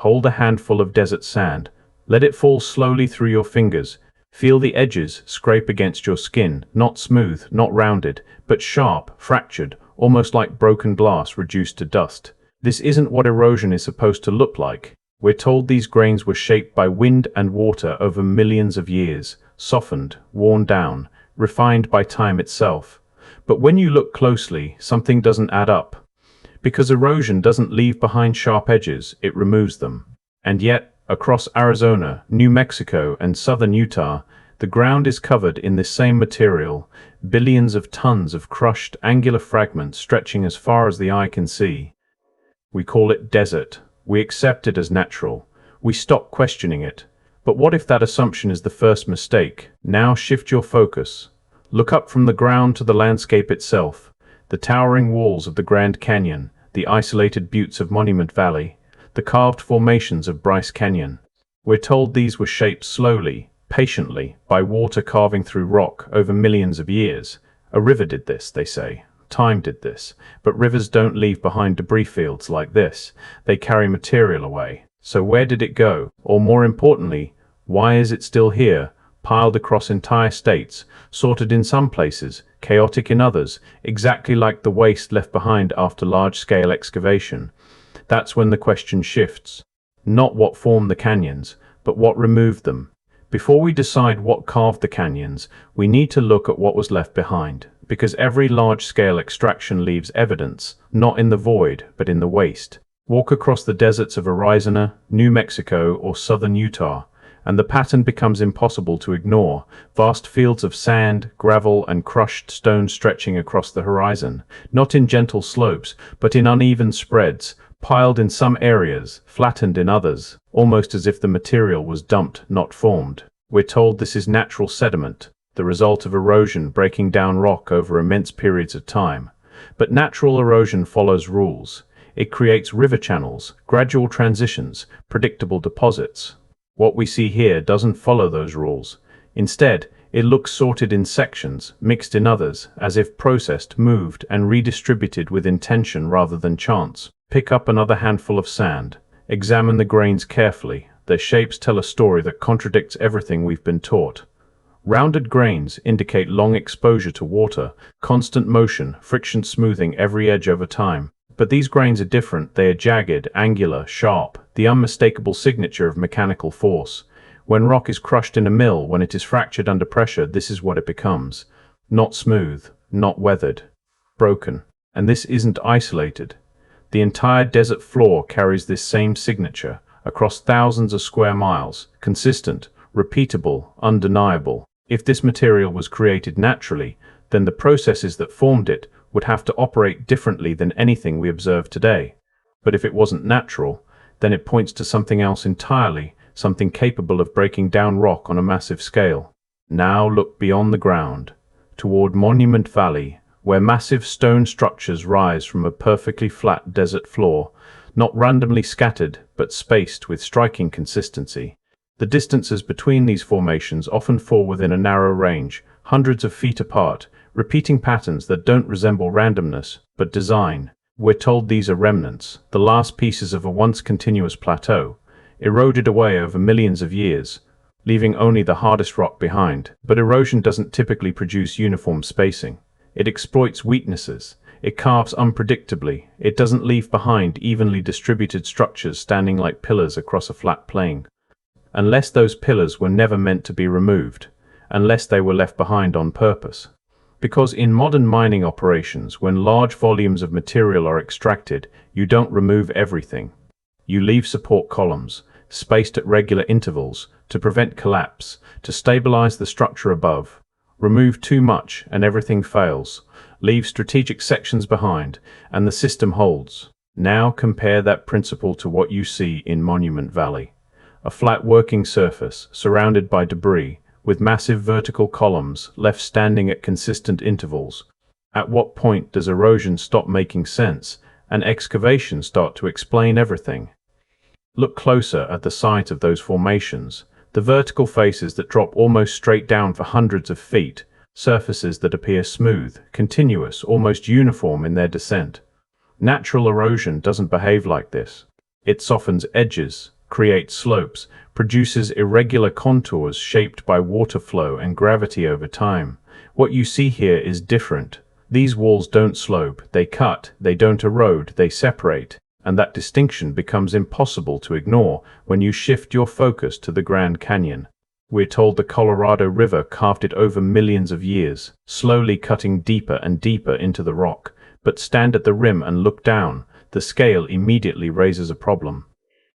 hold a handful of desert sand. Let it fall slowly through your fingers. Feel the edges scrape against your skin, not smooth, not rounded, but sharp, fractured, almost like broken glass reduced to dust. This isn't what erosion is supposed to look like. We're told these grains were shaped by wind and water over millions of years, softened, worn down, refined by time itself. But when you look closely, something doesn't add up. Because erosion doesn't leave behind sharp edges, it removes them. And yet, across Arizona, New Mexico, and southern Utah, the ground is covered in this same material, billions of tons of crushed, angular fragments stretching as far as the eye can see. We call it desert. We accept it as natural. We stop questioning it. But what if that assumption is the first mistake? Now shift your focus. Look up from the ground to the landscape itself, the towering walls of the Grand Canyon, the isolated buttes of Monument Valley, the carved formations of Bryce Canyon. We're told these were shaped slowly, patiently, by water carving through rock over millions of years. A river did this, they say. Time did this. But rivers don't leave behind debris fields like this. They carry material away. So where did it go? Or more importantly, why is it still here, piled across entire states, sorted in some places, chaotic in others, exactly like the waste left behind after large-scale excavation? That's when the question shifts. Not what formed the canyons, but what removed them. Before we decide what carved the canyons, we need to look at what was left behind, because every large-scale extraction leaves evidence, not in the void, but in the waste. Walk across the deserts of Arizona, New Mexico, or southern Utah, and the pattern becomes impossible to ignore. Vast fields of sand, gravel, and crushed stone stretching across the horizon, not in gentle slopes, but in uneven spreads, piled in some areas, flattened in others, almost as if the material was dumped, not formed. We're told this is natural sediment, the result of erosion breaking down rock over immense periods of time. But natural erosion follows rules. It creates river channels, gradual transitions, predictable deposits. What we see here doesn't follow those rules. Instead, it looks sorted in sections, mixed in others, as if processed, moved, and redistributed with intention rather than chance. Pick up another handful of sand. Examine the grains carefully. Their shapes tell a story that contradicts everything we've been taught. Rounded grains indicate long exposure to water, constant motion, friction smoothing every edge over time. But these grains are different. They are jagged, angular, sharp, the unmistakable signature of mechanical force. When rock is crushed in a mill, when it is fractured under pressure, this is what it becomes. Not smooth, not weathered, broken. And this isn't isolated. The entire desert floor carries this same signature, across thousands of square miles, consistent, repeatable, undeniable. If this material was created naturally, then the processes that formed it would have to operate differently than anything we observe today. But if it wasn't natural, then it points to something else entirely, something capable of breaking down rock on a massive scale. Now look beyond the ground, toward Monument Valley, where massive stone structures rise from a perfectly flat desert floor, not randomly scattered, but spaced with striking consistency. The distances between these formations often fall within a narrow range, hundreds of feet apart, repeating patterns that don't resemble randomness, but design. We're told these are remnants, the last pieces of a once continuous plateau, eroded away over millions of years, leaving only the hardest rock behind. But erosion doesn't typically produce uniform spacing. It exploits weaknesses. It carves unpredictably. It doesn't leave behind evenly distributed structures standing like pillars across a flat plain. Unless those pillars were never meant to be removed, unless they were left behind on purpose. Because in modern mining operations, when large volumes of material are extracted, you don't remove everything. You leave support columns, spaced at regular intervals, to prevent collapse, to stabilize the structure above. Remove too much and everything fails. Leave strategic sections behind, and the system holds. Now compare that principle to what you see in Monument Valley. A flat working surface, surrounded by debris, with massive vertical columns left standing at consistent intervals. At what point does erosion stop making sense, and excavation start to explain everything? Look closer at the site of those formations, the vertical faces that drop almost straight down for hundreds of feet, surfaces that appear smooth, continuous, almost uniform in their descent. Natural erosion doesn't behave like this. It softens edges, creates slopes, produces irregular contours shaped by water flow and gravity over time. What you see here is different. These walls don't slope, they cut, they don't erode, they separate. And that distinction becomes impossible to ignore when you shift your focus to the Grand Canyon. We're told the Colorado River carved it over millions of years, slowly cutting deeper and deeper into the rock. But stand at the rim and look down, the scale immediately raises a problem.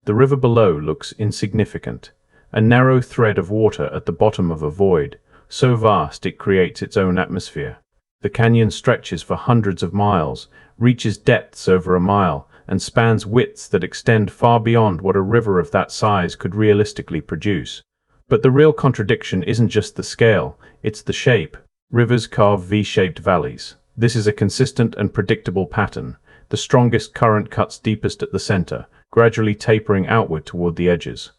The river below looks insignificant, a narrow thread of water at the bottom of a void, so vast it creates its own atmosphere. The canyon stretches for hundreds of miles, reaches depths over a mile, and spans widths that extend far beyond what a river of that size could realistically produce. But the real contradiction isn't just the scale, it's the shape. Rivers carve V-shaped valleys. This is a consistent and predictable pattern. The strongest current cuts deepest at the center, gradually tapering outward toward the edges.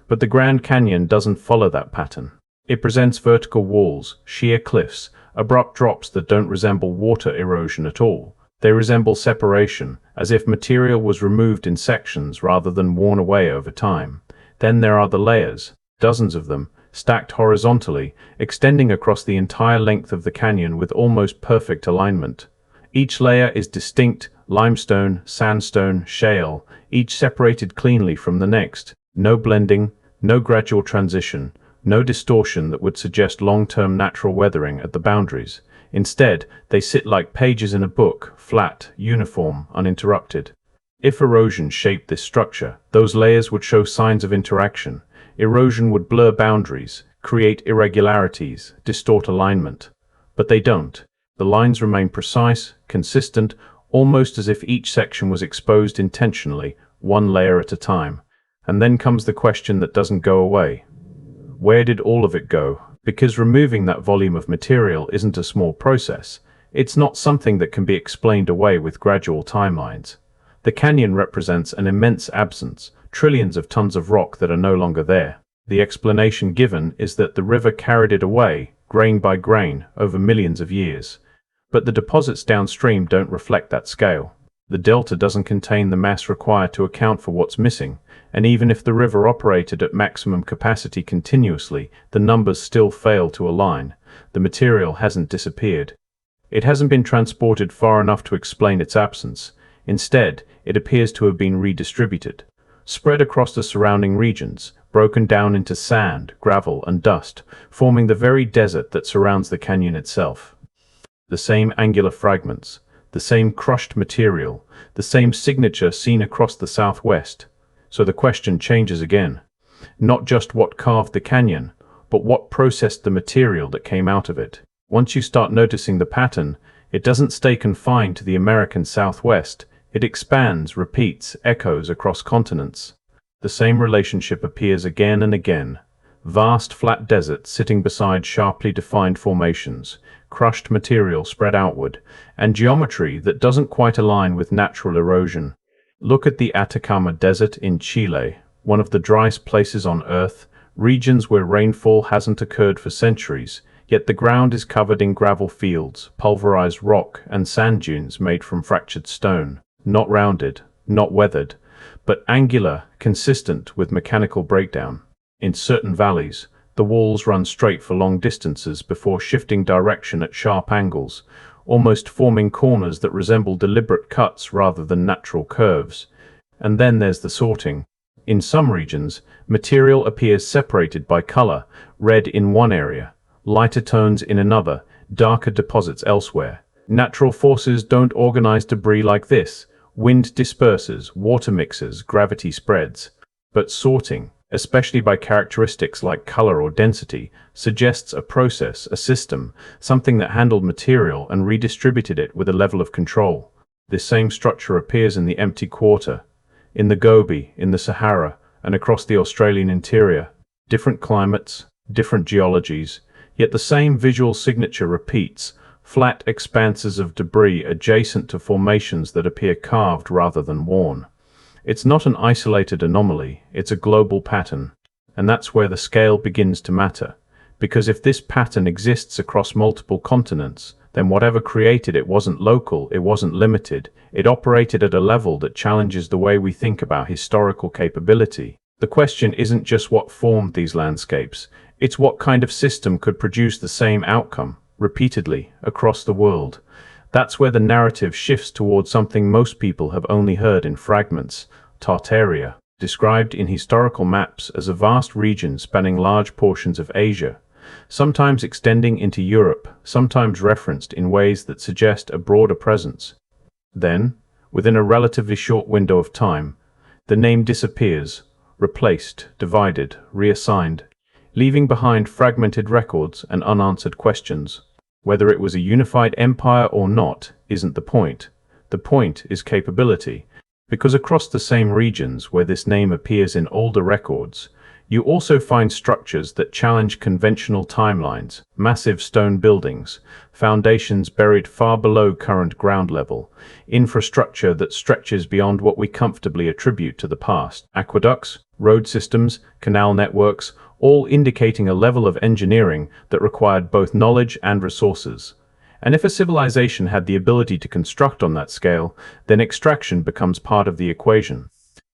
But the Grand Canyon doesn't follow that pattern. It presents vertical walls, sheer cliffs, abrupt drops that don't resemble water erosion at all. They resemble separation, as if material was removed in sections rather than worn away over time. Then there are the layers, dozens of them, stacked horizontally, extending across the entire length of the canyon with almost perfect alignment. Each layer is distinct: limestone, sandstone, shale, each separated cleanly from the next. No blending, no gradual transition, no distortion that would suggest long-term natural weathering at the boundaries. Instead, they sit like pages in a book, flat, uniform, uninterrupted. If erosion shaped this structure, those layers would show signs of interaction. Erosion would blur boundaries, create irregularities, distort alignment. But they don't. The lines remain precise, consistent, almost as if each section was exposed intentionally, one layer at a time. And then comes the question that doesn't go away. Where did all of it go? Because removing that volume of material isn't a small process. It's not something that can be explained away with gradual timelines. The canyon represents an immense absence, trillions of tons of rock that are no longer there. The explanation given is that the river carried it away, grain by grain, over millions of years. But the deposits downstream don't reflect that scale. The delta doesn't contain the mass required to account for what's missing, and even if the river operated at maximum capacity continuously, the numbers still fail to align. The material hasn't disappeared. It hasn't been transported far enough to explain its absence. Instead, it appears to have been redistributed, spread across the surrounding regions, broken down into sand, gravel, and dust, forming the very desert that surrounds the canyon itself. The same angular fragments, the same crushed material, the same signature seen across the southwest. So the question changes again. Not just what carved the canyon, but what processed the material that came out of it. Once you start noticing the pattern, it doesn't stay confined to the American Southwest. It expands, repeats, echoes across continents. The same relationship appears again and again. Vast flat deserts sitting beside sharply defined formations, crushed material spread outward, and geometry that doesn't quite align with natural erosion. Look at the Atacama Desert in Chile, one of the driest places on Earth, regions where rainfall hasn't occurred for centuries, yet the ground is covered in gravel fields, pulverized rock, and sand dunes made from fractured stone. Not rounded, not weathered, but angular, consistent with mechanical breakdown. In certain valleys, the walls run straight for long distances before shifting direction at sharp angles, almost forming corners that resemble deliberate cuts rather than natural curves. And then there's the sorting. In some regions, material appears separated by color, red in one area, lighter tones in another, darker deposits elsewhere. Natural forces don't organize debris like this. Wind disperses, water mixes, gravity spreads. But sorting, especially by characteristics like color or density, suggests a process, a system, something that handled material and redistributed it with a level of control. This same structure appears in the empty quarter, in the Gobi, in the Sahara, and across the Australian interior. Different climates, different geologies, yet the same visual signature repeats. Flat expanses of debris adjacent to formations that appear carved rather than worn. It's not an isolated anomaly, it's a global pattern. And that's where the scale begins to matter. Because if this pattern exists across multiple continents, then whatever created it wasn't local, it wasn't limited, it operated at a level that challenges the way we think about historical capability. The question isn't just what formed these landscapes, it's what kind of system could produce the same outcome, repeatedly, across the world. That's where the narrative shifts towards something most people have only heard in fragments: Tartaria, described in historical maps as a vast region spanning large portions of Asia, sometimes extending into Europe, sometimes referenced in ways that suggest a broader presence. Then, within a relatively short window of time, the name disappears, replaced, divided, reassigned, leaving behind fragmented records and unanswered questions. Whether it was a unified empire or not isn't the point. The point is capability, because across the same regions where this name appears in older records, you also find structures that challenge conventional timelines: massive stone buildings, foundations buried far below current ground level, infrastructure that stretches beyond what we comfortably attribute to the past, aqueducts, road systems, canal networks, all indicating a level of engineering that required both knowledge and resources. And if a civilization had the ability to construct on that scale, then extraction becomes part of the equation.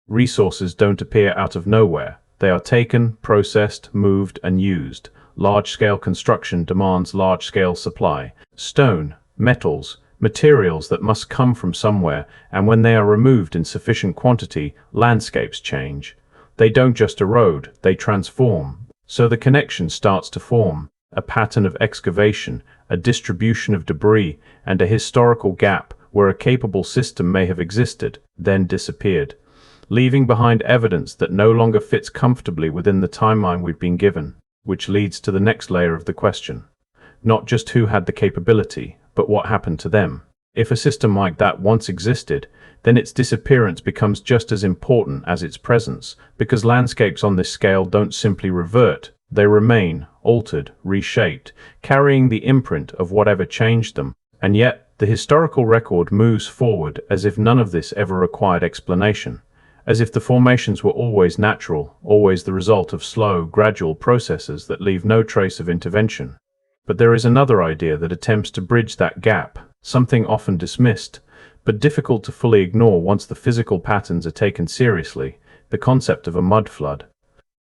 Resources don't appear out of nowhere. They are taken, processed, moved, and used. Large-scale construction demands large-scale supply. Stone, metals, materials that must come from somewhere, and when they are removed in sufficient quantity, landscapes change. They don't just erode, they transform. So the connection starts to form: a pattern of excavation, a distribution of debris, and a historical gap where a capable system may have existed, then disappeared, leaving behind evidence that no longer fits comfortably within the timeline we've been given, which leads to the next layer of the question. Not just who had the capability, but what happened to them. If a system like that once existed, then its disappearance becomes just as important as its presence, because landscapes on this scale don't simply revert, they remain, altered, reshaped, carrying the imprint of whatever changed them. And yet, the historical record moves forward as if none of this ever required explanation, as if the formations were always natural, always the result of slow, gradual processes that leave no trace of intervention. But there is another idea that attempts to bridge that gap, something often dismissed, but difficult to fully ignore once the physical patterns are taken seriously: the concept of a mud flood.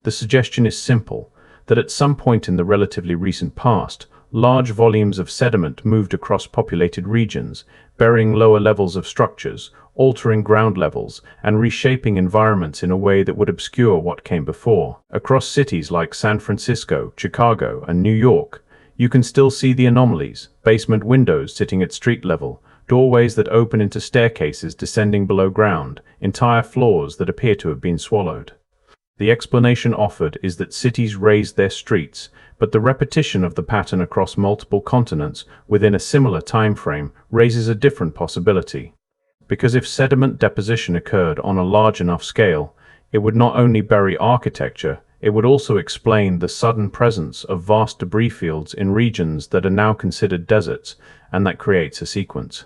The suggestion is simple, that at some point in the relatively recent past, large volumes of sediment moved across populated regions, burying lower levels of structures, altering ground levels, and reshaping environments in a way that would obscure what came before. Across cities like San Francisco, Chicago, and New York, you can still see the anomalies: basement windows sitting at street level, doorways that open into staircases descending below ground, entire floors that appear to have been swallowed. The explanation offered is that cities raised their streets, but the repetition of the pattern across multiple continents within a similar time frame raises a different possibility. Because if sediment deposition occurred on a large enough scale, it would not only bury architecture, it would also explain the sudden presence of vast debris fields in regions that are now considered deserts, and that creates a sequence.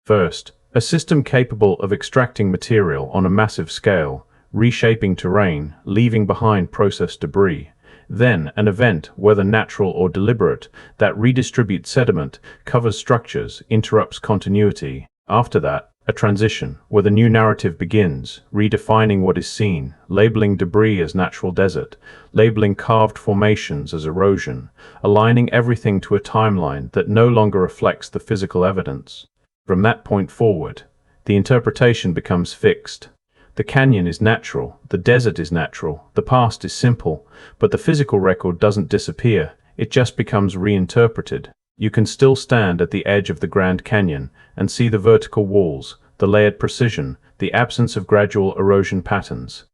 First, a system capable of extracting material on a massive scale, reshaping terrain, leaving behind processed debris. Then, an event, whether natural or deliberate, that redistributes sediment, covers structures, interrupts continuity. After that, a transition, where the new narrative begins, redefining what is seen, labeling debris as natural desert, labeling carved formations as erosion, aligning everything to a timeline that no longer reflects the physical evidence. From that point forward, the interpretation becomes fixed. The canyon is natural, the desert is natural, the past is simple, but the physical record doesn't disappear, it just becomes reinterpreted. You can still stand at the edge of the Grand Canyon and see the vertical walls, the layered precision, the absence of gradual erosion patterns.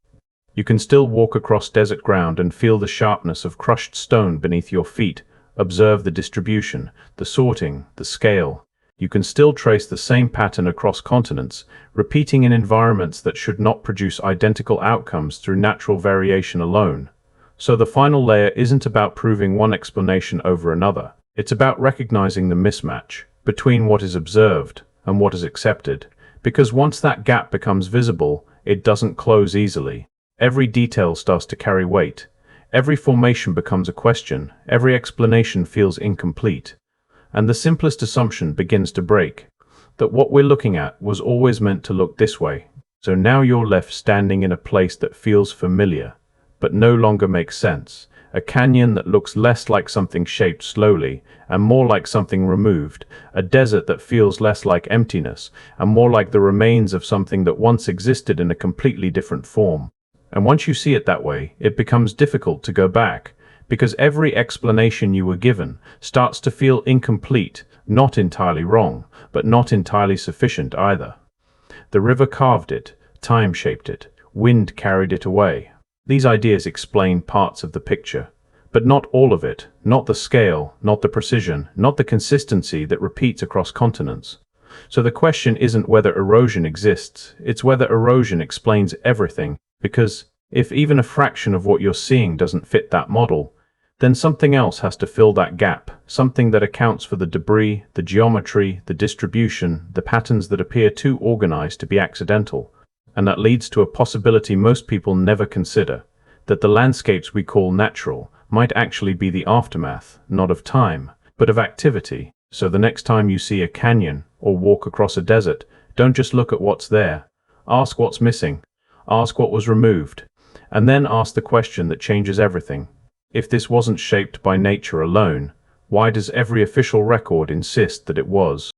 You can still walk across desert ground and feel the sharpness of crushed stone beneath your feet, observe the distribution, the sorting, the scale. You can still trace the same pattern across continents, repeating in environments that should not produce identical outcomes through natural variation alone. So the final layer isn't about proving one explanation over another. It's about recognizing the mismatch between what is observed and what is accepted, because once that gap becomes visible, it doesn't close easily. Every detail starts to carry weight. Every formation becomes a question. Every explanation feels incomplete. And the simplest assumption begins to break, that what we're looking at was always meant to look this way. So now you're left standing in a place that feels familiar, but no longer makes sense. A canyon that looks less like something shaped slowly and more like something removed. A desert that feels less like emptiness and more like the remains of something that once existed in a completely different form. And once you see it that way, it becomes difficult to go back, because every explanation you were given starts to feel incomplete, not entirely wrong, but not entirely sufficient either. The river carved it, time shaped it, wind carried it away. These ideas explain parts of the picture, but not all of it, not the scale, not the precision, not the consistency that repeats across continents. So the question isn't whether erosion exists, it's whether erosion explains everything, because if even a fraction of what you're seeing doesn't fit that model, then something else has to fill that gap, something that accounts for the debris, the geometry, the distribution, the patterns that appear too organized to be accidental. And that leads to a possibility most people never consider, that the landscapes we call natural might actually be the aftermath, not of time, but of activity. So the next time you see a canyon or walk across a desert, don't just look at what's there. Ask what's missing, ask what was removed, and then ask the question that changes everything. If this wasn't shaped by nature alone, why does every official record insist that it was?